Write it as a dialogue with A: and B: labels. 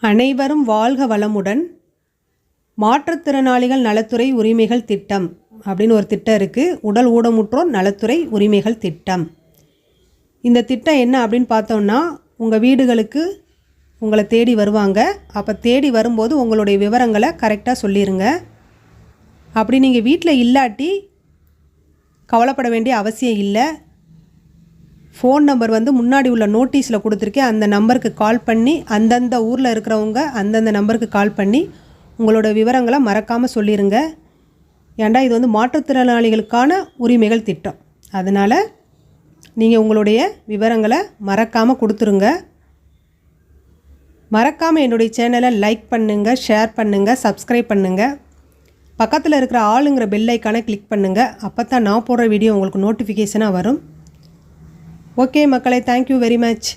A: அனைவரும் வாழ்க வளமுடன். மாற்றுத்திறனாளிகள் நலத்துறை உரிமைகள் திட்டம் அப்படின்னு ஒரு திட்டம் இருக்குது. உடல் ஊனமுற்றோர் நலத்துறை உரிமைகள் திட்டம். இந்த திட்டம் என்ன அப்படின்னு பார்த்தோம்னா, உங்கள் வீடுகளுக்கு உங்களை தேடி வருவாங்க. அப்போ தேடி வரும்போது உங்களுடைய விவரங்களை கரெக்டாக சொல்லிடுங்க. அப்படி நீங்கள் வீட்டில் இல்லாட்டி கவலைப்பட வேண்டிய அவசியம் இல்லை. ஃபோன் நம்பர் முன்னாடி உள்ள நோட்டீஸில் கொடுத்துருக்கேன். அந்த நம்பருக்கு கால் பண்ணி, அந்தந்த ஊரில் இருக்கிறவங்க அந்தந்த நம்பருக்கு கால் பண்ணி உங்களோட விவரங்களை மறக்காமல் சொல்லிடுங்க. ஏன்டா இது மாற்றுத்திறனாளிகளுக்கான உரிமைகள் திட்டம். அதனால் நீங்கள் உங்களுடைய விவரங்களை மறக்காமல் கொடுத்துருங்க. மறக்காமல் என்னுடைய சேனலை லைக் பண்ணுங்கள், ஷேர் பண்ணுங்கள், சப்ஸ்கிரைப் பண்ணுங்கள். பக்கத்தில் இருக்கிற ஆளுங்கிற பெல் ஐக்கானை கிளிக் பண்ணுங்கள். அப்போ தான் நான் போடுற வீடியோ உங்களுக்கு நோட்டிஃபிகேஷனாக வரும். ஓகே மக்களே, தேங்க்யூ வெரி மச்.